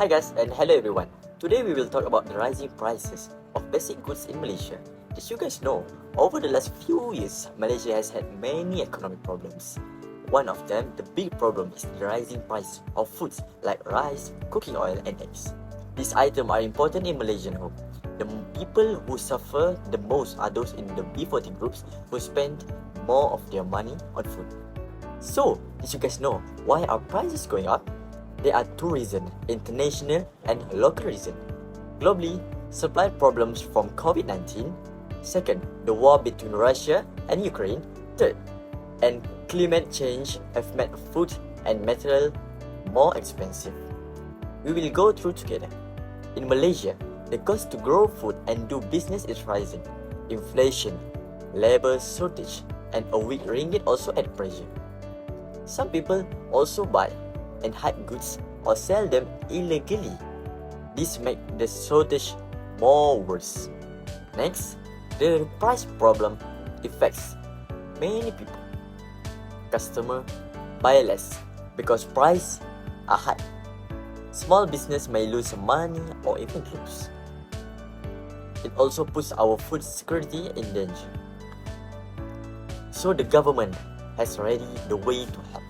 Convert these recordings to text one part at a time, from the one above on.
guys and hello everyone. Today we will talk about the rising prices of basic goods in Malaysia. As you guys know, over the last few years, Malaysia has had many economic problems. One of them, the big problem, is the rising price of foods like rice, cooking oil and eggs. These items are important in Malaysian home. The people who suffer the most are those in the B40 groups who spend more of their money on food. So, did you guys know why are prices going up? There are two reasons, international and local reason. Globally, supply problems from COVID-19. Second, the war between Russia and Ukraine. Third, and climate change have made food and material more expensive. We will go through together. In Malaysia, the cost to grow food and do business is rising. Inflation, labor shortage, and a weak ringgit also add pressure. Some people also buy and hide goods or sell them illegally. This makes the shortage more worse. Next, the price problem affects many people. Customers buy less because prices are high. Small business may lose money or even close. It also puts our food security in danger. So the government has ready the way to help.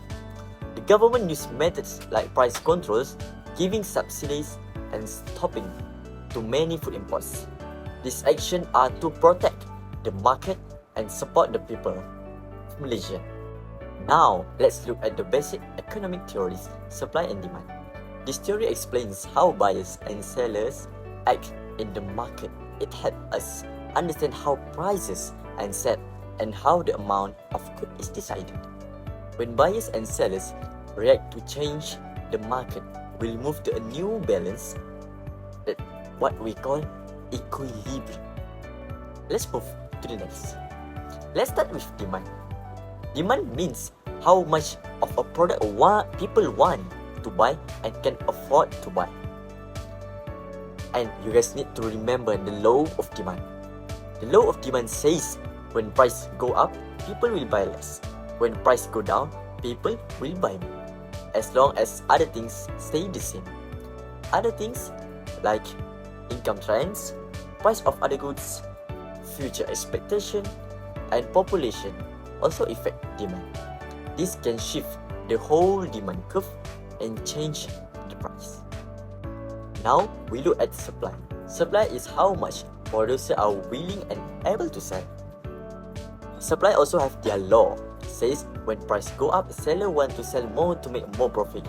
The government uses methods like price controls, giving subsidies and stopping to many food imports. These actions are to protect the market and support the people of Malaysia. Now, let's look at the basic economic theories, supply and demand. This theory explains how buyers and sellers act in the market. It helps us understand how prices are set and how the amount of good is decided. When buyers and sellers react to change, the market will move to a new balance, that what we call equilibrium. Let's move to the next. Let's start with demand. Demand means how much of a product people want to buy and can afford to buy. And you guys need to remember the law of demand. The law of demand says when price go up, people will buy less. When price go down, people will buy more. As long as other things stay the same. Other things like income trends, price of other goods, future expectation, and population also affect demand. This can shift the whole demand curve and change the price. Now we look at supply. Supply is how much producers are willing and able to sell. Supply also have their law. It says when price go up, seller want to sell more to make more profit.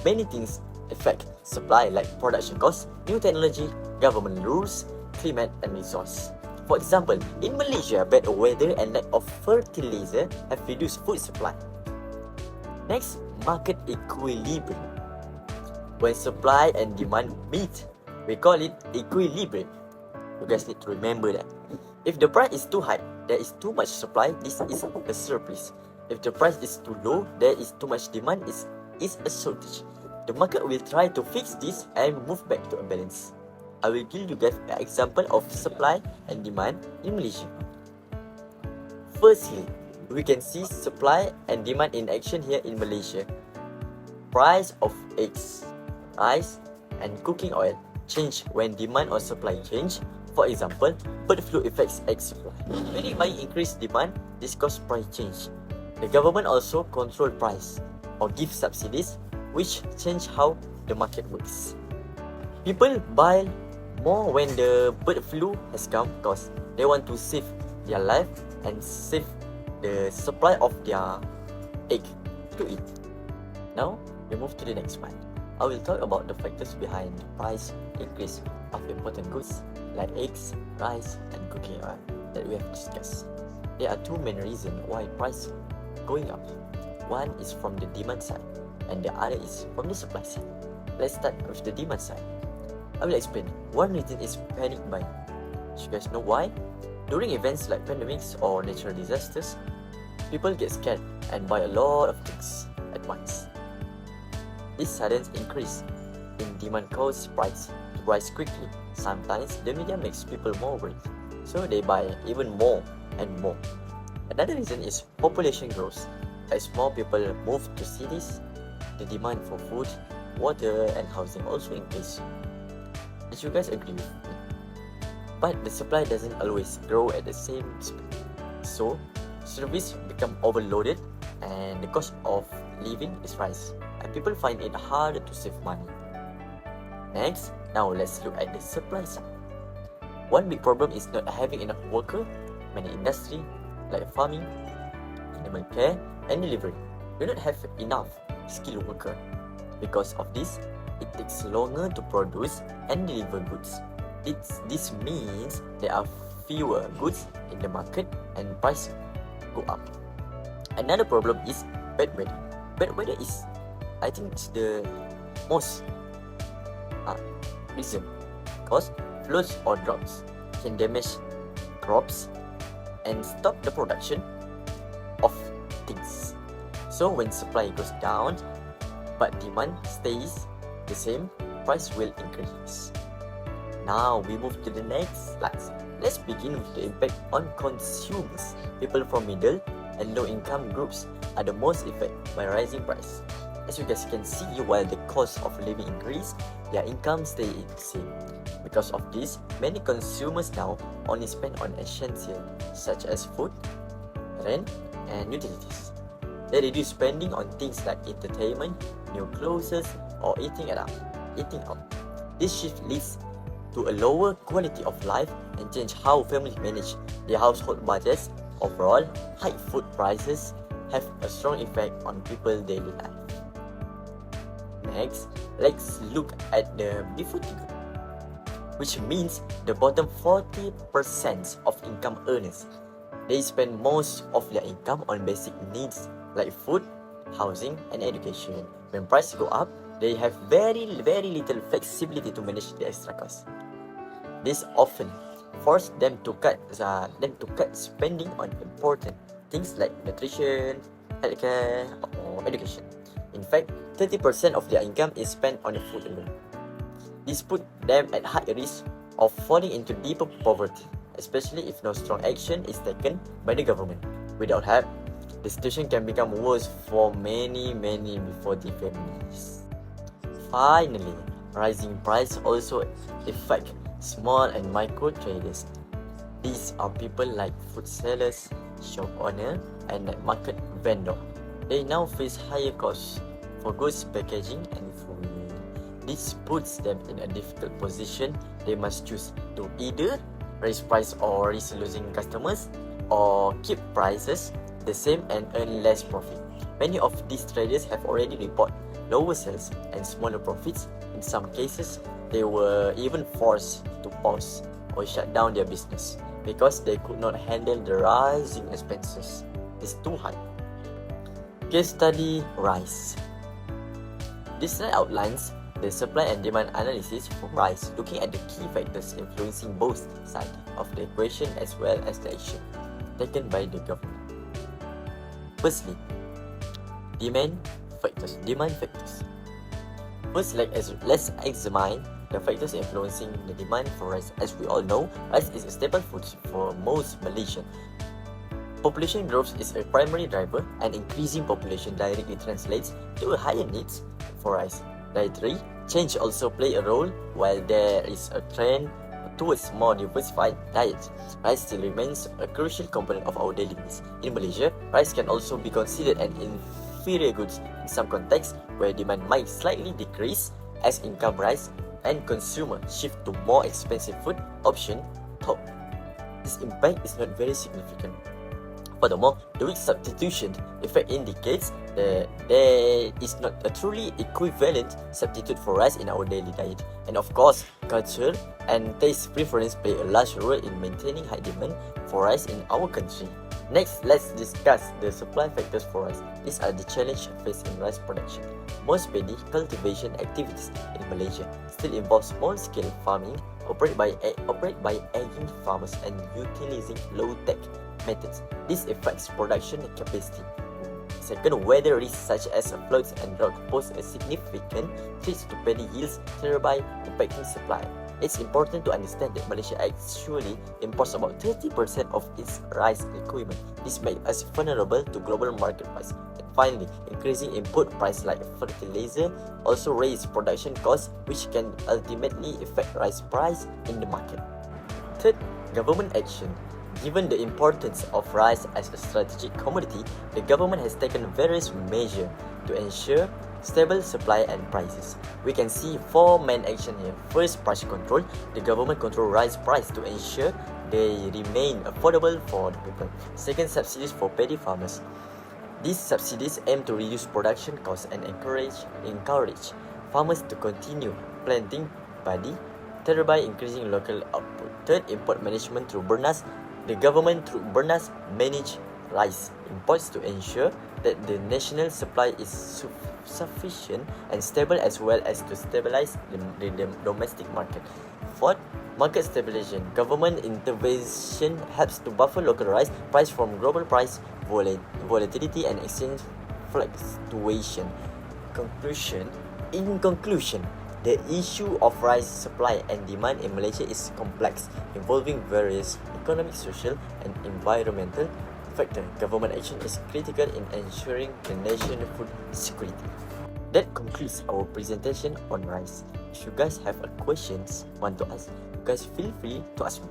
Many things affect supply like production costs, new technology, government rules, climate and resource. For example, in Malaysia, bad weather and lack of fertilizer have reduced food supply. Next, market equilibrium. When supply and demand meet, we call it equilibrium. You guys need to remember that. If the price is too high, there is too much supply, this is a surplus. If the price is too low, there is too much demand, is a shortage. The market will try to fix this and move back to a balance. I will give you guys an example of supply and demand in Malaysia. Firstly, we can see supply and demand in action here in Malaysia. Price of eggs, rice and cooking oil change when demand or supply change. For example, bird flu affects egg supply. When it might increase demand, this causes price change. The government also control price or give subsidies which change how the market works. People buy more when the bird flu has come because they want to save their life and save the supply of their egg to eat. Now, we move to the next one. I will talk about the factors behind the price increase of important goods like eggs, rice, and cooking oil that we have discussed. There are two main reasons why price going up. One is from the demand side and the other is from the supply side. Let's start with the demand side. I will explain. One reason is panic buying. You guys know why? During events like pandemics or natural disasters, people get scared and buy a lot of things at once. This sudden increase in demand causes price to rise quickly. Sometimes the media makes people more worried, so they buy even more and more. Another reason is population growth. As more people move to cities, the demand for food water and housing also increase. Did you guys agree with me? But the supply doesn't always grow at the same speed. So, service become overloaded and the cost of living is rise. And people find it harder to save money. Next, now let's look at the supply side. One big problem is not having enough workers. Many industries like farming, animal care, and delivery do not have enough skilled workers. Because of this, it takes longer to produce and deliver goods. This means there are fewer goods in the market and prices go up. Another problem is bad weather. Bad weather is, I think, it's the most reason, because floods or droughts can damage crops and stop the production of things. So when supply goes down but demand stays the same, price will increase. Now we move to the next slide. Let's begin with the impact on consumers. People from middle and low income groups are the most affected by rising price. As you guys can see, while the cost of living increase, their income stays the same. Because of this, many consumers now only spend on essentials such as food, rent, and utilities. They reduce spending on things like entertainment, new clothes, or eating out. This shift leads to a lower quality of life and change how families manage their household budgets. Overall, high food prices have a strong effect on people's daily life. Next, let's look at the before figure, which means the bottom 40% of income earners. They spend most of their income on basic needs like food, housing, and education. When prices go up, they have very little flexibility to manage the extra costs. This often forces them to cut spending on important things like nutrition, healthcare, or education. In fact, 30% of their income is spent on food alone. This puts them at high risk of falling into deeper poverty, especially if no strong action is taken by the government. Without help, the situation can become worse for many before the families. Finally, rising price also affect small and micro traders. These are people like food sellers, shop owner, and market vendor. They now face higher costs for goods packaging and food. This puts them in a difficult position. They must choose to either raise price or risk losing customers, or keep prices the same and earn less profit. Many of these traders have already reported lower sales and smaller profits. In some cases, they were even forced to pause or shut down their business because they could not handle the rising expenses. It's too high. Case study rice. This slide outlines the supply and demand analysis for rice, looking at the key factors influencing both sides of the equation as well as the action taken by the government. Firstly, demand factors. First, let's examine the factors influencing the demand for rice. As we all know, rice is a staple food for most Malaysians. Population growth is a primary driver, and increasing population directly translates to a higher needs for rice. Dietary change also play a role. While there is a trend towards more diversified diets, rice still remains a crucial component of our daily needs. In Malaysia, rice can also be considered an inferior goods in some contexts where demand might slightly decrease as income rise and consumers shift to more expensive food option top. This impact is not very significant. Furthermore, the weak substitution effect indicates that there is not a truly equivalent substitute for rice in our daily diet. And of course, culture and taste preference play a large role in maintaining high demand for rice in our country. Next, let's discuss the supply factors for rice. These are the challenges faced in rice production. Most paddy cultivation activities in Malaysia still involve small-scale farming operated by aging farmers and utilizing low-tech methods. This affects production capacity. Second, weather risks such as floods and drought pose a significant threat to paddy yields, thereby impacting supply. It's important to understand that Malaysia actually imports about 30% of its rice equipment. This makes us vulnerable to global market price. And Finally, increasing input price like fertilizer also raise production costs, which can ultimately affect rice price in the market. Third, government action. Given the importance of rice as a strategic commodity, the government has taken various measures to ensure stable supply and prices. We can see four main actions here. First, price control. The government control rice price to ensure they remain affordable for the people. Second, subsidies for paddy farmers. These subsidies aim to reduce production costs and encourage farmers to continue planting paddy, thereby increasing local output. Third, import management through Bernas. The government through Bernas manage rice imports to ensure that the national supply is sufficient and stable, as well as to stabilize the domestic market. Fourth, market stabilization. Government intervention helps to buffer local rice price from global price volatility and exchange fluctuation. In conclusion, the issue of rice supply and demand in Malaysia is complex, involving various economic, social, and environmental factors. Government action is critical in ensuring the national food security. That concludes our presentation on rice. If you guys have questions want to ask, you guys feel free to ask me.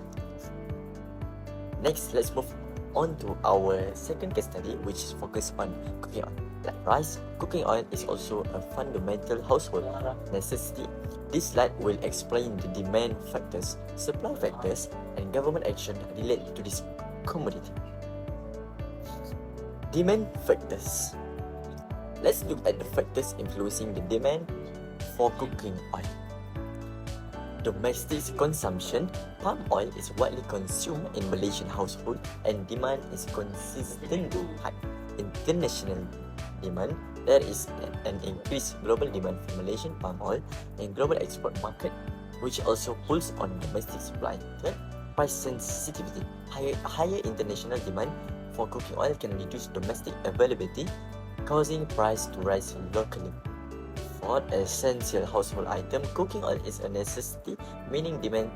Next, let's move on to our second case study, which is focused on cooking oil. Like rice, cooking oil is also a fundamental household necessity. This slide will explain the demand factors, supply factors, and government action related to this commodity. Demand factors. Let's look at the factors influencing the demand for cooking oil. Domestic consumption. Palm oil is widely consumed in Malaysian household and demand is consistently high. International demand. There is an increased global demand for Malaysian palm oil in global export market, which also pulls on domestic supply. Third, price sensitivity. Higher international demand for cooking oil can reduce domestic availability, causing price to rise locally. Fourth, essential household item. Cooking oil is a necessity, meaning demand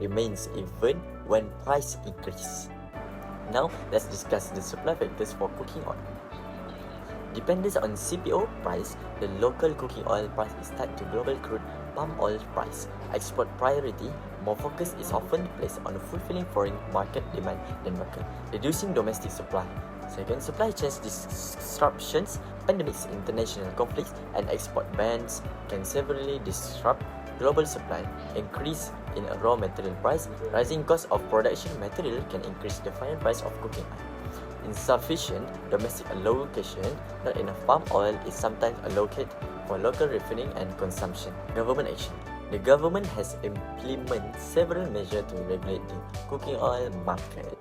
remains even when price increases. Now, let's discuss the supply factors for cooking oil. Dependence on CPO price, the local cooking oil price is tied to global crude palm oil price. Export priority, more focus is often placed on fulfilling foreign market demand than local, reducing domestic supply. Second, supply chain disruptions. Pandemics, international conflicts, and export bans can severely disrupt global supply. Increase in a raw material price. Rising cost of production material can increase the final price of cooking oil. Insufficient domestic allocation. Not enough palm oil is sometimes allocated for local refining and consumption. Government action. The government has implemented several measures to regulate the cooking oil market.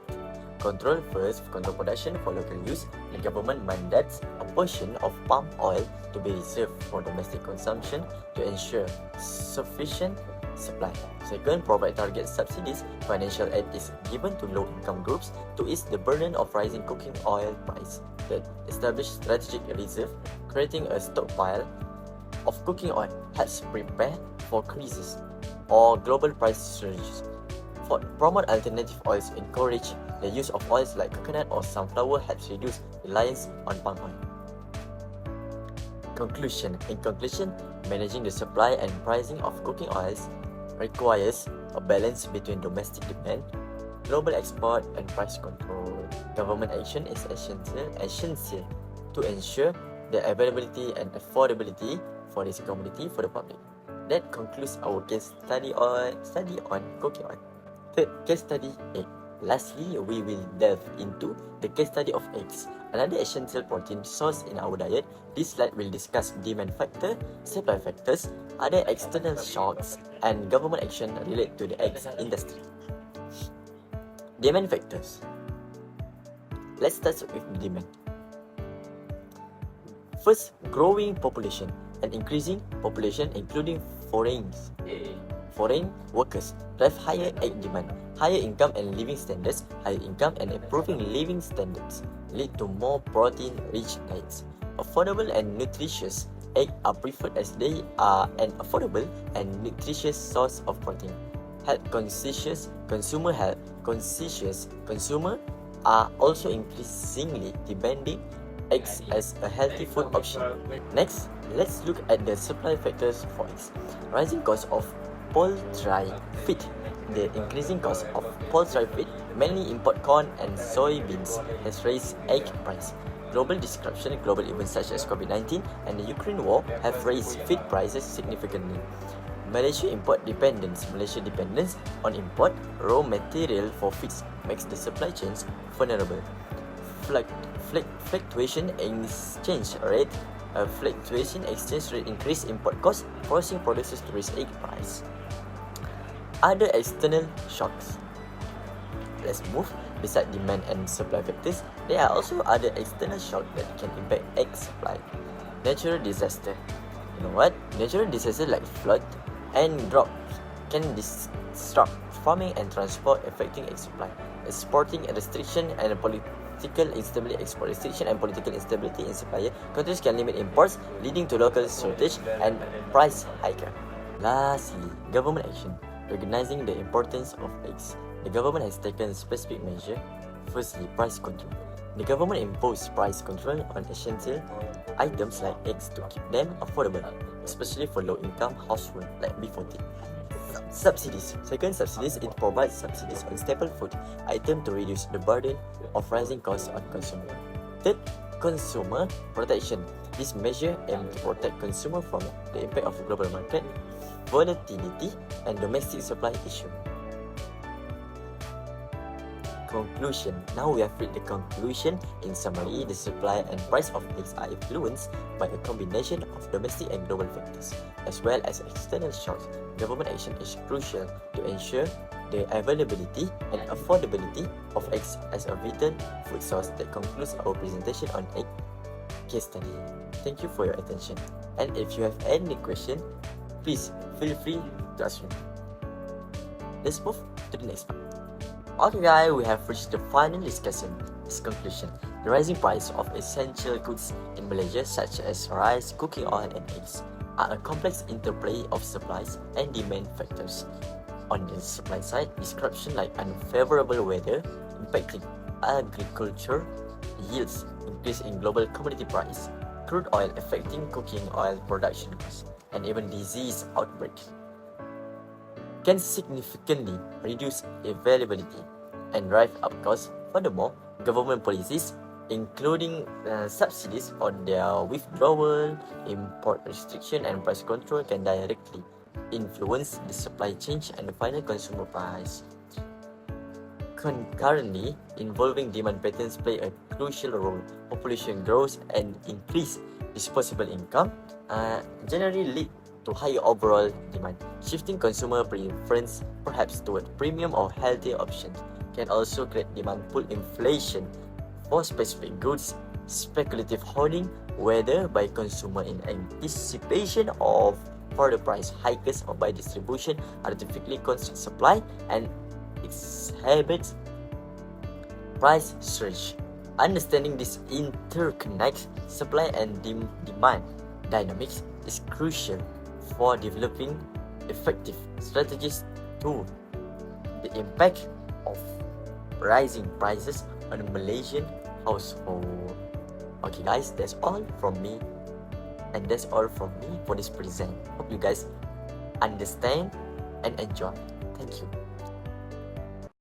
Control production for local use. The government mandates a portion of palm oil to be reserved for domestic consumption to ensure sufficient supply. Second, provide target subsidies. Financial aid is given to low-income groups to ease the burden of rising cooking oil price. Third, establish strategic reserve. Creating a stockpile of cooking oil helps prepare for crises or global price surges. Fourth, promote alternative oils. Encourage the use of oils like coconut or sunflower helps reduce reliance on palm oil. Conclusion. In conclusion, managing the supply and pricing of cooking oils requires a balance between domestic demand, global export, and price control. Government action is essential to ensure the availability and affordability for this commodity for the public. That concludes our case study on cooking oil. Third, case study egg. Lastly, we will delve into the case study of eggs, another essential protein source in our diet. This slide will discuss demand factor, supply factors, other external shocks, and government action related to the eggs industry. Demand factors. Let's start with demand. First, growing population. An increasing population, including foreign workers, drive higher egg demand. Higher income and living standards. Higher income and improving living standards lead to more protein-rich diets. Affordable and nutritious eggs are preferred as they are an affordable and nutritious source of protein. Health-conscious consumer are also increasingly demanding eggs as a healthy food option. Next, let's look at the supply factors for eggs. Rising cost of poultry feed. The increasing cost of poultry feed, mainly import corn and soybeans, has raised egg price. Global disruption, global events such as COVID-19 and the Ukraine war have raised feed prices significantly. Malaysia dependence on import raw material for feeds makes the supply chains vulnerable. Fluctuation exchange rate increase import costs, forcing producers to raise egg price. Other external shocks. Let's move. Beside demand and supply factors, there are also other external shocks that can impact egg supply. Natural disaster. You know what? Natural disasters like flood and drought can disrupt farming and transport, affecting egg supply. Export restriction and political instability in supply. Countries can limit imports, leading to local shortage and price hike. Lastly, government action. Recognizing the importance of eggs, the government has taken specific measures. Firstly, price control. The government imposed price control on essential items like eggs to keep them affordable, especially for low-income households like B40. Subsidies. Second, subsidies. It provides subsidies on staple food items to reduce the burden of rising costs on consumers. Third, consumer protection. This measure aims to protect consumers from the impact of global market volatility and domestic supply issue. Conclusion. Now we have read the conclusion. In summary, the supply and price of eggs are influenced by a combination of domestic and global factors, as well as external shocks. Government action is crucial to ensure the availability and affordability of eggs as a vital food source. That concludes our presentation on egg case study. Thank you for your attention. And if you have any question, please feel free to ask me. Let's move to the next part. Okay guys, we have reached the final conclusion. The rising price of essential goods in Malaysia such as rice, cooking oil and eggs are a complex interplay of supplies and demand factors. On the supply side, disruption like unfavorable weather impacting agriculture, yields, increase in global commodity price, crude oil affecting cooking oil production costs, and even disease outbreak can significantly reduce availability and drive up costs. Furthermore, government policies, including subsidies on their withdrawal, import restriction, and price control, can directly influence the supply chain and the final consumer price. Concurrently, involving demand patterns play a crucial role. Population growth and increased disposable income generally lead to higher overall demand. Shifting consumer preference perhaps toward premium or healthier options can also create demand pull inflation for specific goods. Speculative hoarding, whether by consumer in anticipation of further price hikes or by distribution, artificially constrict supply and exhibits price surge. Understanding this interconnected supply and demand dynamics is crucial for developing effective strategies to the impact of rising prices on a Malaysian household. Okay guys, that's all from me, and that's all from me for this present. Hope you guys understand and enjoy. Thank you.